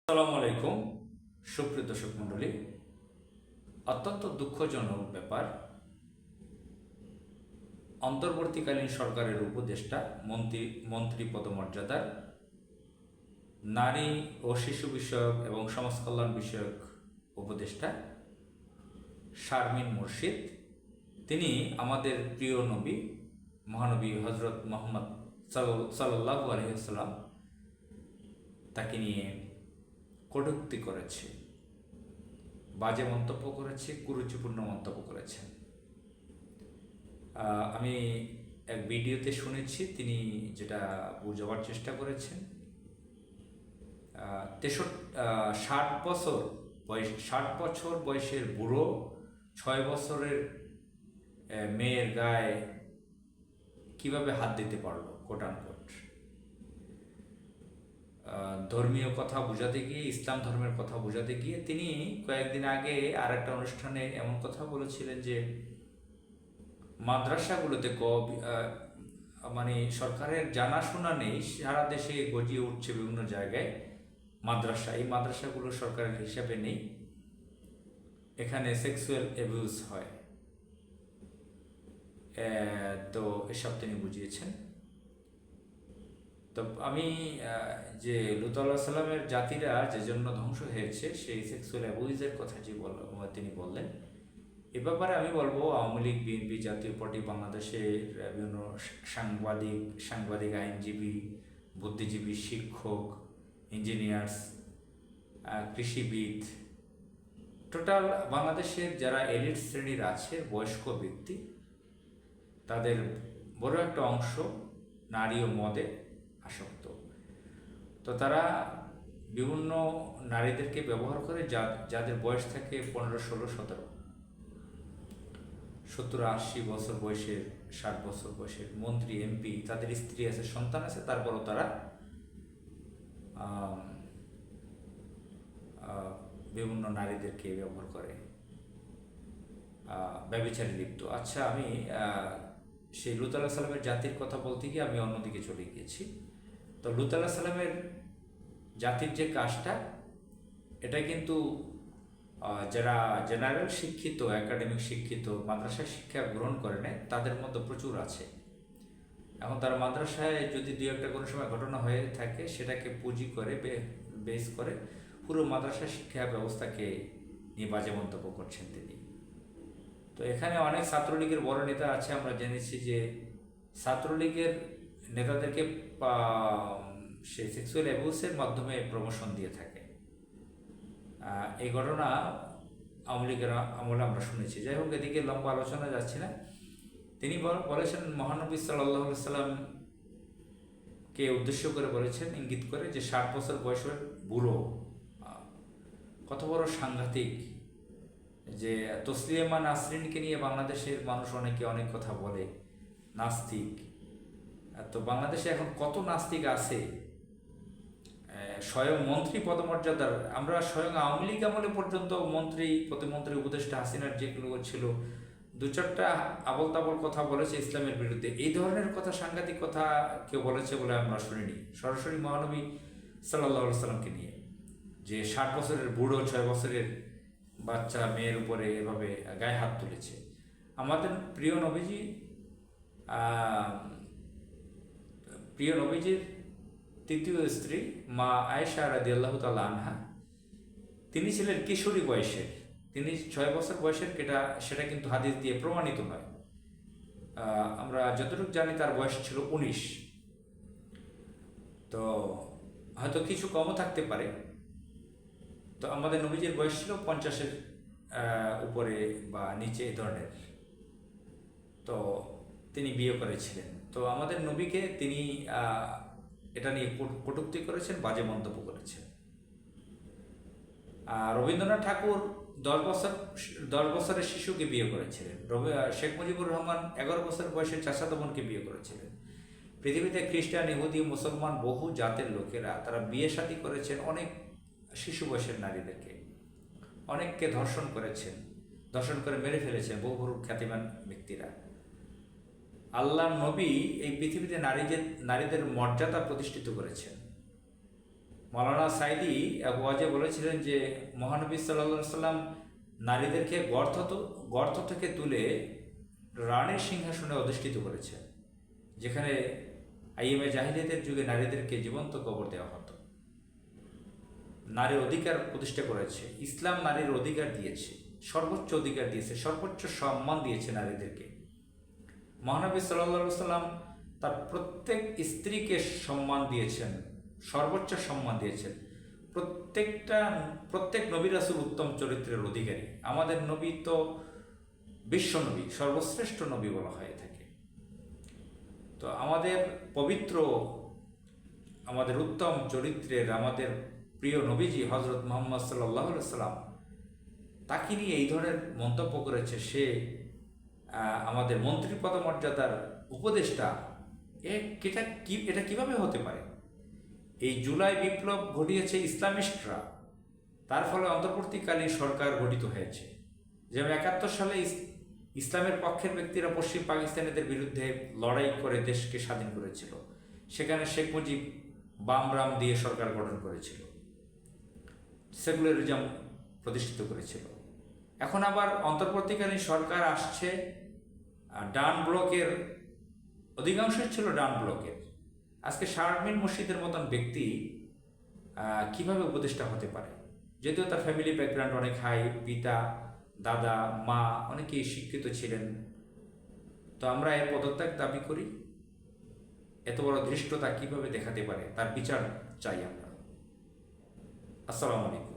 আসসালামু আলাইকুম সুপ্রিয় দর্শক মণ্ডলী, অত্যন্ত দুঃখজনক ব্যাপার। অন্তর্বর্তীকালীন সরকারের উপদেষ্টা মন্ত্রী পদমর্যাদার নারী ও শিশু বিষয়ক এবং সমাজ কল্যাণ বিষয়ক উপদেষ্টা শারমিন মুর্শিদ, তিনি আমাদের প্রিয় নবী মহানবী হজরত মোহাম্মদ সাল্লাল্লাহু আলাইহি ওয়াসাল্লাম তাকে নিয়ে কটূক্তি করেছে, বাজে মন্তব্য করেছে, কুরুচিপূর্ণ মন্তব্য করেছেন। আমি এক ভিডিওতে শুনেছি তিনি যেটা বোঝাবার চেষ্টা করেছেন। 60 বছর বয়সের বুড়ো 6 বছরের মেয়ের গায়ে কিভাবে হাত দিতে পারলো, কোটানকোট। ধর্মীয় কথা বোঝাতে গিয়ে, ইসলাম ধর্মের কথা বোঝাতে গিয়ে তিনি কয়েকদিন আগে আর একটা অনুষ্ঠানে এমন কথা বলেছিলেন যে মাদ্রাসাগুলোতে মানে সরকারের জানাশোনা নেই, সারা দেশে গজিয়ে উঠছে বিভিন্ন জায়গায় মাদ্রাসা, এই মাদ্রাসাগুলো সরকারের হিসাবে নেই, এখানে সেক্সুয়াল অ্যাবিউজ হয়। তো এসব তিনি বুঝিয়েছেন। তো আমি যে লূত আলাইহিস সালামের জাতিরা যে জন্য ধ্বংস হয়েছে সেই সেক্সুয়াল অ্যাবিউজের কথা যে তিনি বললেন, এ ব্যাপারে আমি বলবো আওয়ামী লীগ, বিএনপি, জাতীয় পার্টি, বাংলাদেশের বিভিন্ন সাংবাদিক, আইনজীবী, বুদ্ধিজীবী, শিক্ষক, ইঞ্জিনিয়ার্স, কৃষিবিদ, টোটাল বাংলাদেশের যারা এলিট শ্রেণীর আছে, বয়স্ক ব্যক্তি, তাদের বড় একটা অংশ নারী ও মদে আসক্ত। তো তারা বিভিন্ন নারীদেরকে ব্যবহার করে, যাদের বয়স থাকে 15, 16, 17, 70, 80 বছর বয়সের, 60 বছর বয়সের মন্ত্রী, এমপি, তাদের স্ত্রী আছে, সন্তান আছে, তারপরও তারা বিভিন্ন নারীদেরকে ব্যবহার করে, ব্যভিচারে লিপ্ত। আচ্ছা, আমি সেই লূত আলাইহিস সালামের জাতির কথা বলতে গিয়ে আমি অন্যদিকে চলে গিয়েছি। তো লূত আলাইহিস সালামের জাতির যে কাজটা, এটা কিন্তু যারা জেনারেল শিক্ষিত, একাডেমিক শিক্ষিত, মাদ্রাসায় শিক্ষা গ্রহণ করে নেয়, তাদের মধ্যে প্রচুর আছে। এখন তারা মাদ্রাসায় যদি দুই একটা কোনো সময় ঘটনা হয়ে থাকে, সেটাকে পুঁজি করে, বেস করে পুরো মাদ্রাসা শিক্ষা ব্যবস্থাকে নিয়ে বাজে মন্তব্য করছেন তিনি। তো এখানে অনেক ছাত্রলীগের বড় নেতা আছে, আমরা জেনেছি যে ছাত্রলীগের নেতাদেরকে সেই সেক্সুয়াল অ্যাবিউসের মাধ্যমে প্রমোশন দিয়ে থাকে। এই ঘটনা আওয়ামী লীগের আমলে আমরা শুনেছি। যাই হোক, এদিকে লম্বা আলোচনা যাচ্ছে না। তিনি বলেছেন, মহানবী সাল্লাল্লাহু আলাইহি সাল্লামকে উদ্দেশ্য করে বলেছেন, ইঙ্গিত করে, যে 60 বছর বয়সের বুড়ো। কত বড় সাংঘাতিক যে তসলিমা নাসরিনকে নিয়ে বাংলাদেশের মানুষ অনেকে অনেক কথা বলে, নাস্তিক। তো বাংলাদেশে এখন কত নাস্তিক আছে, স্বয়ং মন্ত্রী পদমর্যাদার। আমরা স্বয়ং আওয়ামী লীগ আমলে পর্যন্ত মন্ত্রী, প্রতিমন্ত্রী, উপদেষ্টা হাসিনার যেগুলো ছিল, 2-4টা আবল তাবল কথা বলেছে ইসলামের বিরুদ্ধে। এই ধরনের কথা, সাংঘাতিক কথা কেউ বলেছে বলে আমরা শুনিনি, সরাসরি মহানবী সাল্লাল্লাহু আলাইহি সাল্লামকে নিয়ে, যে 60 বছরের বুড়ো 6 বছরের বাচ্চা মেয়ের উপরে এভাবে গায়ে হাত তুলেছে। আমাদের প্রিয় নবীজির তৃতীয় স্ত্রী মা আয়েশা রাদিয়াল্লাহু তাআলা আনহা, তিনি ছিলেন কিশোরী বয়সের, তিনি 6 বছর বয়সের, সেটা কিন্তু হাদিস দিয়ে প্রমাণিত নয়। আমরা যতটুকু জানি তার বয়স ছিল 19। তো হয়তো কিছু কমও থাকতে পারে। তো আমাদের নবীজির বয়স ছিল 50-এর উপরে বা নিচে, এই ধরনের। তো তিনি বিয়ে করেছিলেন। তো আমাদের নবীকে তিনি এটা নিয়ে কটূক্তি করেছেন, বাজে মন্তব্য করেছেন। রবীন্দ্রনাথ ঠাকুর 10 বছরের শিশুকে বিয়ে করেছিলেন। শেখ মুজিবুর রহমান 11 বছর বয়সের চাচাতো বোনকে বিয়ে করেছিলেন। পৃথিবীতে খ্রিস্টান, ইহুদি, মুসলমান, বহু জাতের লোকেরা তারা বিয়ে শাদী করেছেন অনেক শিশু বয়সের নারীদেরকে, অনেককে ধর্ষণ করেছেন, ধর্ষণ করে মেরে ফেলেছেন বহু বহু খ্যাতিমান ব্যক্তিরা। আল্লাহ নবী এই পৃথিবীতে নারীদের মর্যাদা প্রতিষ্ঠিত করেছেন। মাওলানা সাইদি এক ওয়াজে বলেছিলেন যে মহানবী সাল্লাল্লাহু সাল্লাম নারীদেরকে গর্ত থেকে তুলে রানীর সিংহাসনে অধিষ্ঠিত করেছেন, যেখানে আইএমএ জাহিলিয়াতের যুগে নারীদেরকে জীবন্ত কবর দেওয়া হতো। নারীর অধিকার প্রতিষ্ঠা করেছে ইসলাম, নারীর অধিকার দিয়েছে, সর্বোচ্চ অধিকার দিয়েছে, সর্বোচ্চ সম্মান দিয়েছে নারীদেরকে। মহানবী সাল্লাল্লাহু সাল্লাম তার প্রত্যেক স্ত্রীকে সম্মান দিয়েছেন, সর্বোচ্চ সম্মান দিয়েছেন। প্রত্যেক নবী রাসূল উত্তম চরিত্রের অধিকারী। আমাদের নবী তো বিশ্ব নবী, সর্বশ্রেষ্ঠ নবী বলা হয়ে থাকে। তো আমাদের পবিত্র, আমাদের উত্তম চরিত্রের, আমাদের প্রিয় নবীজি হযরত মুহাম্মদ সাল্লাল্লাহু আলাইহি সাল্লাম, তাকে নিয়ে এই ধরনের মন্তব্য করেছে। সে আমাদের মন্ত্রী পদমর্যাদার উপদেষ্টা। এটা কিভাবে হতে পারে? এই জুলাই বিপ্লব ঘটিয়েছে ইসলামিস্টরা, তার ফলে অন্তর্বর্তীকালীন সরকার গঠিত হয়েছে। যেমন ৭১ সালে ইসলামের পক্ষের ব্যক্তিরা পশ্চিম পাকিস্তানিদের বিরুদ্ধে লড়াই করে দেশকে স্বাধীন করেছিল। সেখানে শেখ মুজিব বাম-রাম দিয়ে সরকার গঠন করেছিল, সেকুলারিজম প্রতিষ্ঠিত করেছিল। এখন আবার অন্তর্বর্তীকালীন সরকার আসছে, ডান ব্লকের অধিকাংশই ছিল ডান ব্লকের। আজকে শারমিন মুর্শিদের মতন ব্যক্তি কিভাবে উপদেষ্টা হতে পারে? যদিও তার ফ্যামিলি ব্যাকগ্রাউন্ড অনেক হাই, পিতা, দাদা, মা অনেকেই শিক্ষিত ছিলেন। তো আমরা এর পদত্যাগ দাবি করি। এত বড় ধৃষ্টতা কিভাবে দেখাতে পারে? তার বিচার চাই আমরা। আসসালামু আলাইকুম।